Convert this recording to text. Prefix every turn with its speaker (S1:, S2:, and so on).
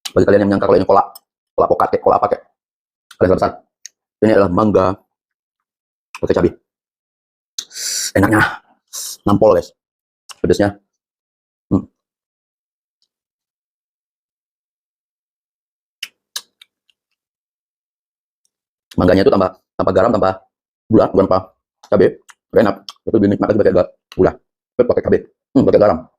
S1: Bagi kalian yang menyangka kalau ini kolak, kolak pokat, kayak kolak apa kayak kalian salah besar. Ini adalah mangga pakai cabai. Enaknya nampol guys, pedasnya. Mangganya itu tanpa garam, tanpa gula, bukan tanpa cabai. Enak, tapi lebih nikmat lagi pakai gula, pakai cabai, pakai garam.